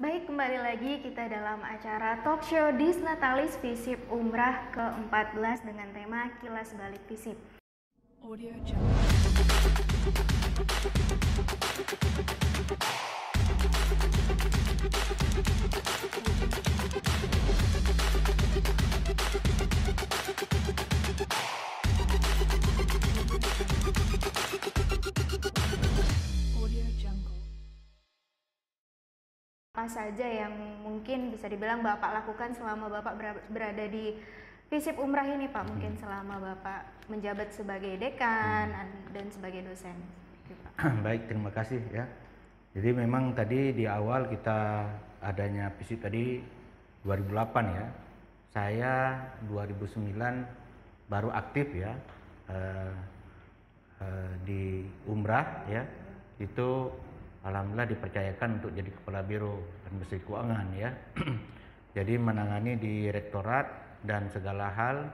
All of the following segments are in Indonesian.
Baik, kembali lagi kita dalam acara talk show Disnatalis Visip Umrah ke-14 dengan tema Kilas Balik Visip. Audio Jungle. Audio Jungle. Apa saja yang mungkin bisa dibilang Bapak lakukan selama Bapak berada di Visip Umrah ini, Pak? Mungkin selama Bapak menjabat sebagai dekan dan sebagai dosen. Baik, terima kasih ya. Jadi memang tadi di awal kita adanya Visip tadi 2008 ya. Saya 2009 baru aktif ya di Umrah ya. Itu alhamdulillah dipercayakan untuk jadi kepala biro administrasi keuangan ya. Jadi menangani di rektorat dan segala hal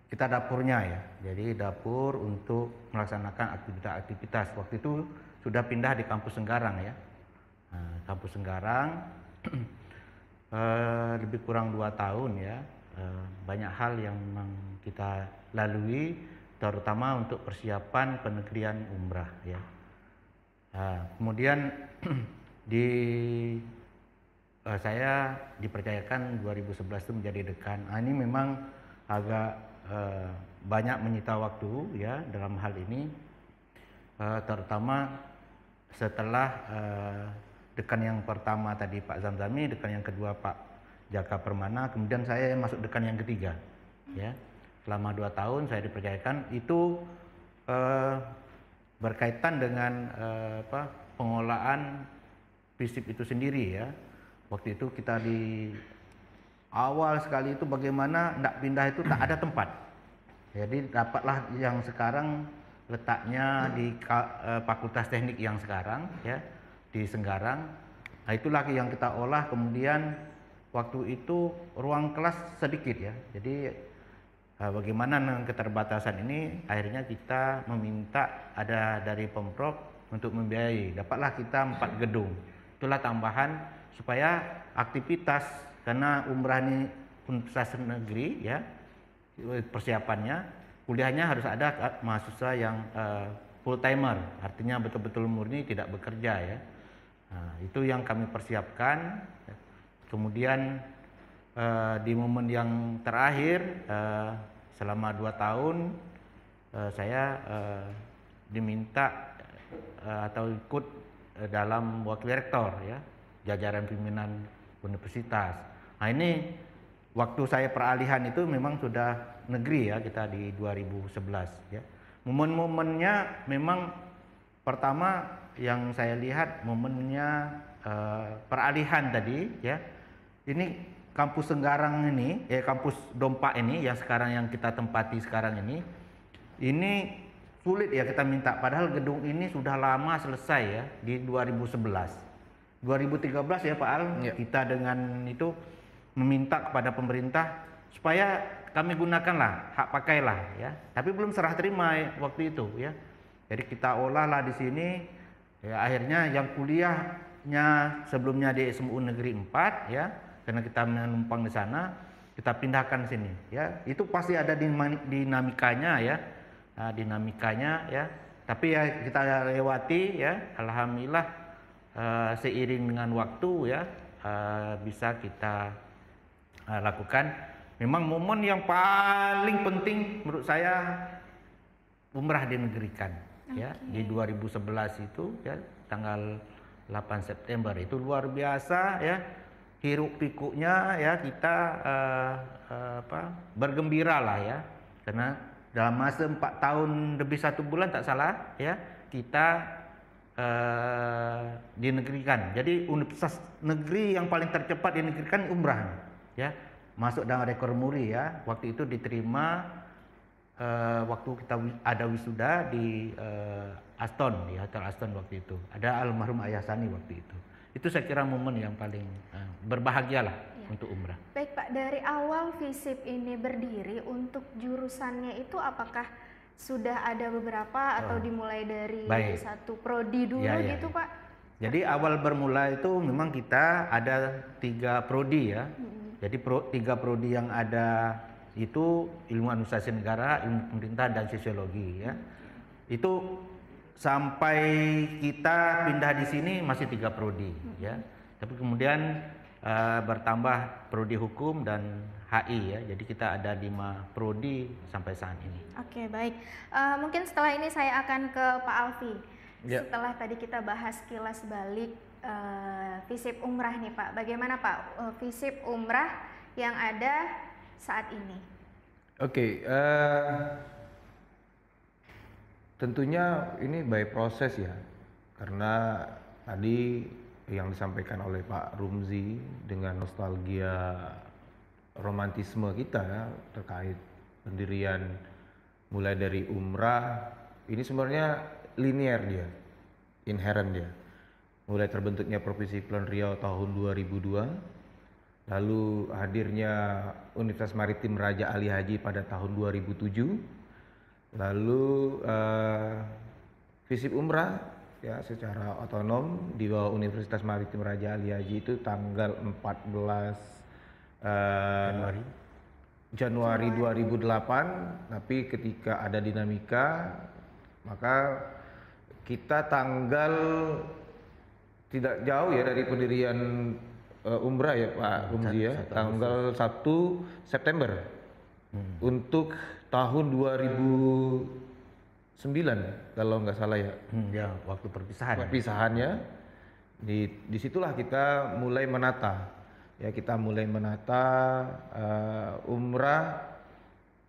kita dapurnya ya. Jadi dapur untuk melaksanakan aktivitas-aktivitas. Waktu itu sudah pindah di kampus Senggarang ya. Nah, kampus Senggarang lebih kurang 2 tahun ya. Banyak hal yang memang kita lalui, terutama untuk persiapan penegrian umrah ya. Kemudian saya dipercayakan 2011 itu menjadi dekan. Ini memang agak banyak menyita waktu ya dalam hal ini, terutama setelah dekan yang pertama tadi Pak Zamzami, dekan yang kedua Pak Jaka Permana, kemudian saya masuk dekan yang ketiga ya. Selama 2 tahun saya dipercayakan itu berkaitan dengan pengelolaan Visip itu sendiri ya. Waktu itu kita di awal sekali itu bagaimana hendak pindah itu tak ada tempat. Jadi dapatlah yang sekarang letaknya di Fakultas Teknik yang sekarang ya di Senggarang. Nah, itulah yang kita olah. Kemudian waktu itu ruang kelas sedikit ya. Jadi bagaimana dengan keterbatasan ini, akhirnya kita meminta ada dari Pemprov untuk membiayai. Dapatlah kita 4 gedung. Itulah tambahan supaya aktivitas, karena umrah ini universitas negeri ya, persiapannya kuliahnya harus ada mahasiswa yang full timer, artinya betul-betul murni tidak bekerja ya. Nah, itu yang kami persiapkan. Kemudian di momen yang terakhir selama 2 tahun saya diminta atau ikut dalam wakil rektor ya, jajaran pimpinan universitas. Nah, ini waktu saya peralihan itu memang sudah negeri ya, kita di 2011 ya. Momen-momennya memang pertama yang saya lihat momennya peralihan tadi ya. Ini kampus Senggarang ini, kampus Dompak ini yang sekarang yang kita tempati sekarang ini sulit ya kita minta. Padahal gedung ini sudah lama selesai ya di 2011, 2013 ya Pak Al. Ya. Kita dengan itu meminta kepada pemerintah supaya kami gunakanlah hak pakailah ya. Tapi belum serah terima waktu itu ya. Jadi kita olahlah di sini. Ya, akhirnya yang kuliahnya sebelumnya di SMU Negeri 4 ya. Karena kita menumpang di sana, kita pindahkan sini ya. Itu pasti ada dinamikanya ya. Nah, dinamikanya ya. Tapi ya kita lewati ya. Alhamdulillah seiring dengan waktu ya bisa kita lakukan. Memang momen yang paling penting menurut saya umrah dinegerikan ya di 2011 itu ya, tanggal 8 September itu luar biasa ya. Hiruk pikuknya ya kita bergembira lah ya, karena dalam masa 4 tahun lebih 1 bulan tak salah ya kita dinegerikan. Jadi universitas negeri yang paling tercepat dinegerikan umrah ya, masuk dalam rekor muri ya. Waktu itu diterima waktu kita ada wisuda di Aston, di Hotel Aston waktu itu. Ada almarhum Ayah Sani waktu itu. Itu saya kira momen yang paling berbahagialah ya, untuk umrah. Baik Pak, dari awal Visip ini berdiri untuk jurusannya itu apakah sudah ada beberapa atau dimulai dari satu prodi dulu gitu Pak? Jadi awal bermula itu memang kita ada 3 prodi ya. Jadi 3 prodi yang ada itu ilmu administrasi negara, ilmu pemerintahan dan sosiologi ya. Itu sampai kita pindah di sini masih 3 prodi ya. Tapi kemudian bertambah prodi hukum dan HI ya. Jadi kita ada 5 prodi sampai saat ini. Oke, baik. Mungkin setelah ini saya akan ke Pak Alfi. Ya. Setelah tadi kita bahas kilas balik FISIP Umrah nih Pak. Bagaimana Pak FISIP Umrah yang ada saat ini? Oke, tentunya ini by proses ya. Karena tadi yang disampaikan oleh Pak Rumzi dengan nostalgia romantisme kita ya, terkait pendirian mulai dari umrah, ini sebenarnya linear dia, inherent dia. Mulai terbentuknya Provinsi Kepulauan Riau tahun 2002, lalu hadirnya Universitas Maritim Raja Ali Haji pada tahun 2007, lalu FISIP Umrah ya secara otonom di bawah Universitas Maritim Raja Ali Haji itu tanggal 14 Januari 2008, tapi ketika ada dinamika maka kita tanggal tidak jauh ya dari pendirian umrah ya Pak Umzi ya, tanggal 1 September untuk tahun 2009 kalau nggak salah ya. Ya, waktu perpisahan. Perpisahannya disitulah kita mulai menata. Ya, kita mulai menata umrah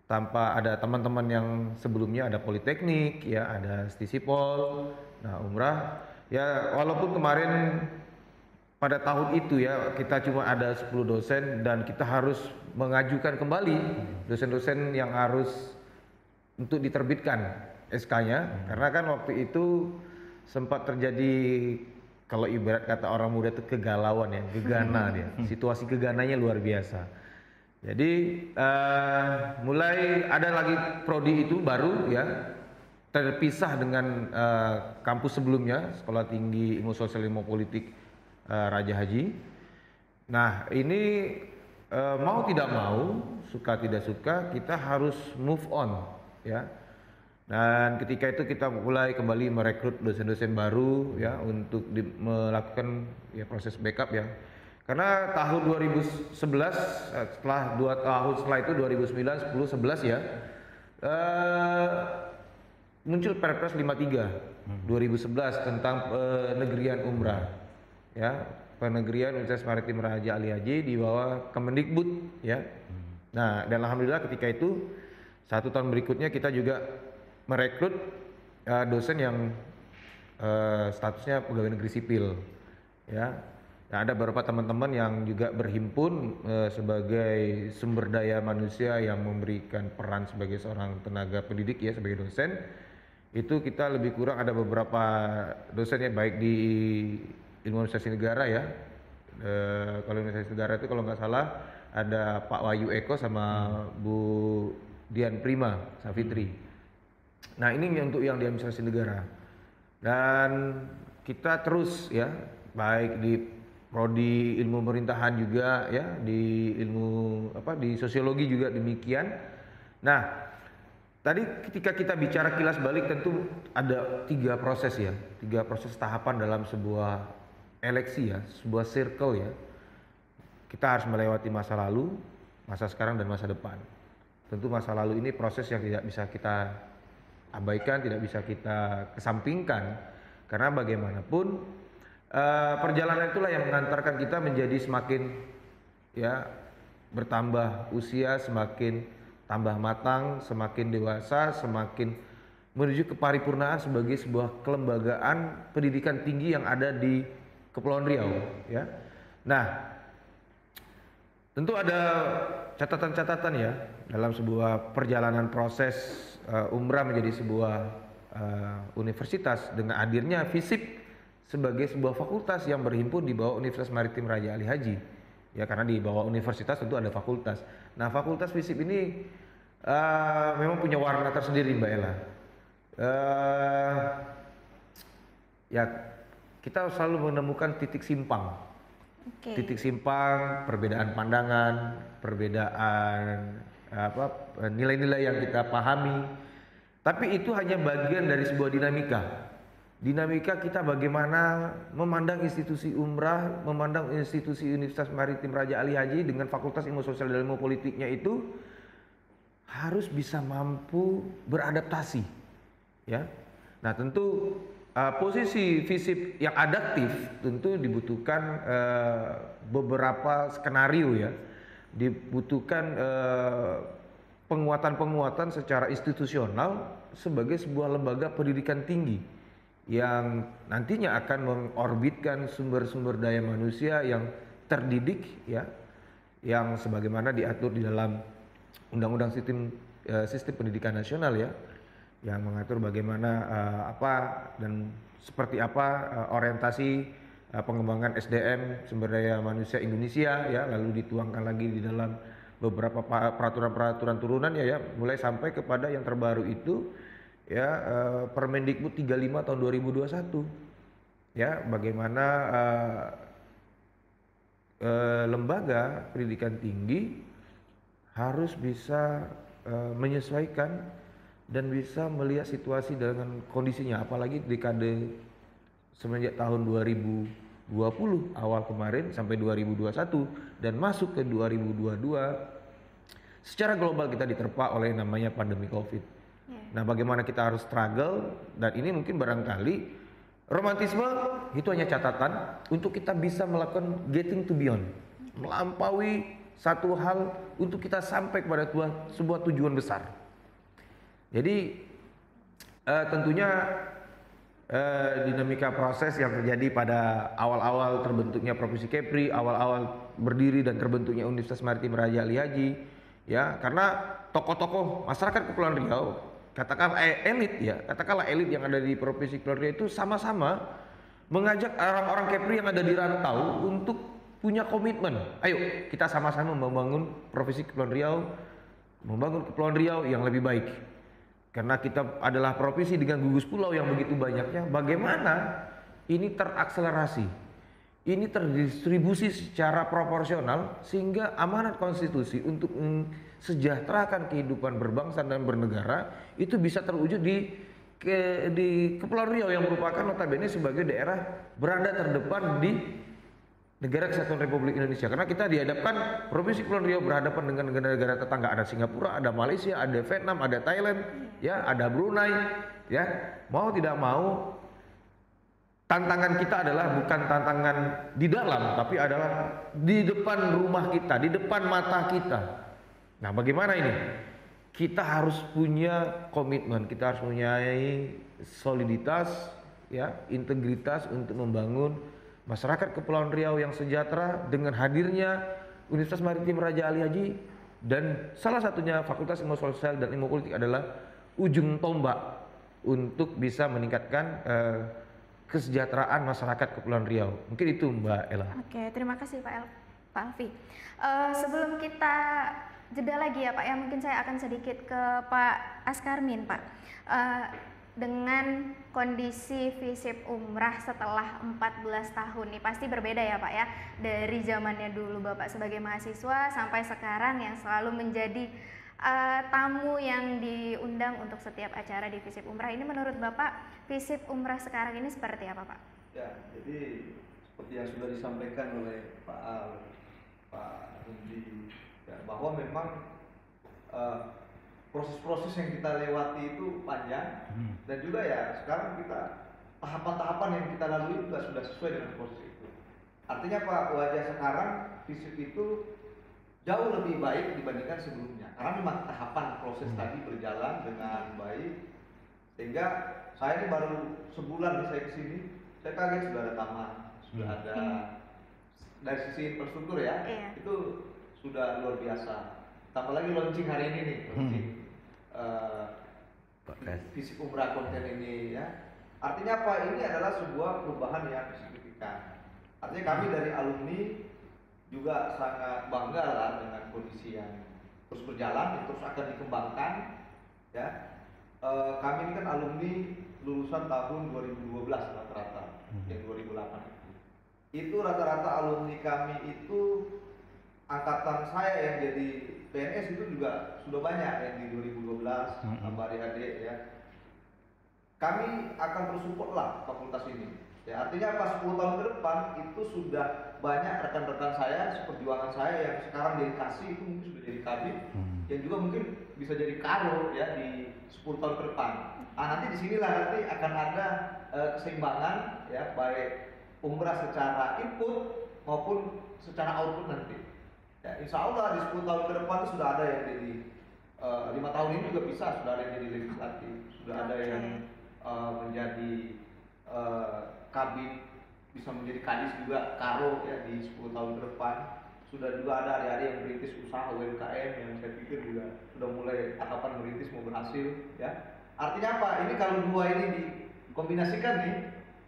tanpa ada teman-teman yang sebelumnya ada politeknik, ya ada stisipol. Nah, umrah ya walaupun kemarin pada tahun itu ya kita cuma ada 10 dosen dan kita harus mengajukan kembali dosen-dosen yang harus untuk diterbitkan SK-nya karena kan waktu itu sempat terjadi kalau ibarat kata orang muda itu kegalauan ya, gegana dia. Situasi gegananya luar biasa. Jadi mulai ada lagi prodi itu baru ya, terpisah dengan kampus sebelumnya, Sekolah Tinggi Ilmu Sosial Ilmu Politik Raja Haji. Nah ini mau tidak mau, suka tidak suka, kita harus move on ya. Dan ketika itu kita mulai kembali merekrut dosen-dosen baru ya untuk melakukan ya proses backup ya. Karena tahun 2011 setelah 2 tahun setelah itu 2009, 10, 11 ya muncul Perpres 53 2011 tentang penegrian umrah ya, penegrian Universitas Maritim Raja Ali Haji di bawah Kemendikbud ya. Nah, dan alhamdulillah ketika itu 1 tahun berikutnya kita juga merekrut dosen yang statusnya pegawai negeri sipil ya. Nah, ada beberapa teman-teman yang juga berhimpun sebagai sumber daya manusia yang memberikan peran sebagai seorang tenaga pendidik ya, sebagai dosen. Itu kita lebih kurang ada beberapa dosen ya, baik di ilmu administrasi negara ya. Kalau administrasi negara itu kalau nggak salah ada Pak Wahyu Eko sama Bu Dian Prima Safitri. Nah ini untuk yang di administrasi negara, dan kita terus ya baik di prodi ilmu pemerintahan juga ya, di ilmu di sosiologi juga demikian. Nah tadi ketika kita bicara kilas balik tentu ada 3 proses ya, 3 proses tahapan dalam sebuah eleksi ya, sebuah circle ya. Kita harus melewati masa lalu, masa sekarang dan masa depan. Tentu masa lalu ini proses yang tidak bisa kita abaikan, tidak bisa kita kesampingkan karena bagaimanapun perjalanan itulah yang mengantarkan kita menjadi semakin ya bertambah usia, semakin tambah matang, semakin dewasa, semakin menuju keparipurnaan sebagai sebuah kelembagaan pendidikan tinggi yang ada di Kepulauan Riau ya. Nah, tentu ada catatan-catatan ya dalam sebuah perjalanan proses umrah menjadi sebuah universitas dengan hadirnya FISIP sebagai sebuah fakultas yang berhimpun di bawah Universitas Maritim Raja Ali Haji. Ya karena di bawah universitas tentu ada fakultas. Nah, fakultas FISIP ini memang punya warna tersendiri Mbak Ella. Ya kita selalu menemukan titik simpang. Oke. Titik simpang, perbedaan pandangan, perbedaan nilai-nilai yang kita pahami. Tapi itu hanya bagian dari sebuah dinamika. Dinamika kita bagaimana memandang institusi umrah, memandang institusi Universitas Maritim Raja Ali Haji dengan Fakultas Ilmu Sosial dan Ilmu Politiknya itu harus bisa mampu beradaptasi, ya. Nah, tentu posisi FISIP yang adaptif tentu dibutuhkan beberapa skenario, ya. Dibutuhkan penguatan-penguatan secara institusional sebagai sebuah lembaga pendidikan tinggi yang nantinya akan mengorbitkan sumber-sumber daya manusia yang terdidik, ya, yang sebagaimana diatur di dalam Undang-Undang Sistem Pendidikan Nasional, ya, yang mengatur bagaimana apa dan seperti apa orientasi pengembangan SDM sumber daya manusia Indonesia, ya, lalu dituangkan lagi di dalam beberapa peraturan-peraturan turunan, ya, mulai sampai kepada yang terbaru itu, ya, Permendikbud 35 tahun 2021, ya, bagaimana lembaga pendidikan tinggi harus bisa menyesuaikan dan bisa melihat situasi dengan kondisinya, apalagi dekade semenjak tahun 2020 awal kemarin sampai 2021 dan masuk ke 2022 secara global kita diterpa oleh namanya pandemi COVID. Nah, bagaimana kita harus struggle, dan ini mungkin barangkali romantisme itu hanya catatan untuk kita bisa melakukan getting to beyond, melampaui satu hal untuk kita sampai kepada sebuah tujuan besar. Jadi tentunya dinamika proses yang terjadi pada awal-awal terbentuknya Provinsi Kepri, awal-awal berdiri dan terbentuknya Universitas Maritim Raja Ali Haji, ya, karena tokoh-tokoh masyarakat Kepulauan Riau, katakanlah elit, ya, katakanlah elit yang ada di Provinsi Kepulauan Riau itu sama-sama mengajak orang-orang Kepri yang ada di rantau untuk punya komitmen. Ayo kita sama-sama membangun Provinsi Kepulauan Riau, membangun Kepulauan Riau yang lebih baik. Karena kita adalah provinsi dengan gugus pulau yang begitu banyaknya, bagaimana ini terakselerasi, ini terdistribusi secara proporsional sehingga amanat konstitusi untuk mensejahterakan kehidupan berbangsa dan bernegara itu bisa terwujud di Kepulauan Riau yang merupakan notabene sebagai daerah berada terdepan di negara Kesatuan Republik Indonesia. Karena kita dihadapkan Provinsi Kepulauan Riau berhadapan dengan negara-negara tetangga, ada Singapura, ada Malaysia, ada Vietnam, ada Thailand, ya, ada Brunei, ya. Mau tidak mau tantangan kita adalah bukan tantangan di dalam, tapi adalah di depan rumah kita, di depan mata kita. Nah, bagaimana ini? Kita harus punya komitmen, kita harus punya soliditas, ya, integritas untuk membangun masyarakat Kepulauan Riau yang sejahtera dengan hadirnya Universitas Maritim Raja Ali Haji, dan salah satunya Fakultas Ilmu Sosial dan Ilmu Politik adalah ujung tombak untuk bisa meningkatkan kesejahteraan masyarakat Kepulauan Riau. Mungkin itu, Mbak Ella. Oke, terima kasih Pak Alfi. Sebelum kita jeda lagi, ya Pak, ya, mungkin saya akan sedikit ke Pak Askarmin, Pak. Dengan kondisi FISIP Umrah setelah 14 tahun nih pasti berbeda, ya Pak, ya, dari zamannya dulu Bapak sebagai mahasiswa sampai sekarang yang selalu menjadi tamu yang diundang untuk setiap acara di FISIP Umrah. Ini menurut Bapak FISIP Umrah sekarang ini seperti apa, Pak? Ya, jadi seperti yang sudah disampaikan oleh Pak Al, Pak Rudy, ya, bahwa memang proses-proses yang kita lewati itu panjang, dan juga ya sekarang kita tahapan-tahapan yang kita lalui juga sudah sesuai dengan proses itu. Artinya Pak, wajah sekarang FISIP itu jauh lebih baik dibandingkan sebelumnya, karena memang tahapan proses tadi berjalan dengan baik, sehingga saya ini baru sebulan nih saya kesini, saya kaget sudah ada taman, sudah ada dari sisi infrastruktur, ya, itu sudah luar biasa. Tambah lagi launching hari ini nih, launching FISIP Umrah konten ini, ya. Artinya apa? Ini adalah sebuah perubahan yang signifikan. Artinya kami dari alumni juga sangat bangga lah dengan kondisi yang terus berjalan, yang terus akan dikembangkan, ya. Kami ini kan alumni lulusan tahun 2012 rata-rata. yang 2008 itu. Itu rata-rata alumni kami itu angkatan saya yang jadi PNS itu juga sudah banyak yang di 2012 tambah adik-adik ya. Kami akan terus support lah fakultas ini. Ya, artinya pas 10 tahun ke depan itu sudah banyak rekan-rekan saya, seperjuangan saya yang sekarang jadi kasih itu mungkin sudah jadi kabit, yang juga mungkin bisa jadi karo ya di 10 tahun ke depan. Nanti disinilah nanti akan ada keseimbangan ya, baik umrah secara input maupun secara output nanti. Ya, insya Allah di 10 tahun ke depan itu sudah ada yang jadi 5 tahun ini juga bisa sudah ada yang jadi legislatif, sudah ada yang menjadi kabit, bisa menjadi kadis juga karo ya di 10 tahun ke depan. Sudah juga ada adik-adik yang merintis usaha UMKM yang saya pikir juga sudah mulai tahapan merintis mau berhasil ya. Artinya apa? Ini kalau dua ini dikombinasikan nih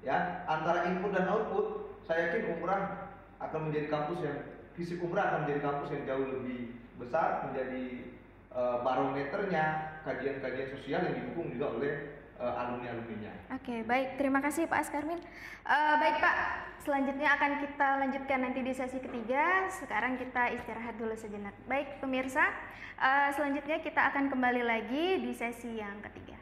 ya, antara input dan output, saya yakin umrah akan menjadi kampus yang fisik umrah akan menjadi kampus yang jauh lebih besar, menjadi barometernya kajian-kajian sosial yang didukung juga oleh alumni-alumninya. Oke, baik. Terima kasih Pak Askarmin. Baik Pak, selanjutnya akan kita lanjutkan nanti di sesi ketiga. Sekarang kita istirahat dulu sejenak. Baik pemirsa, selanjutnya kita akan kembali lagi di sesi yang ketiga.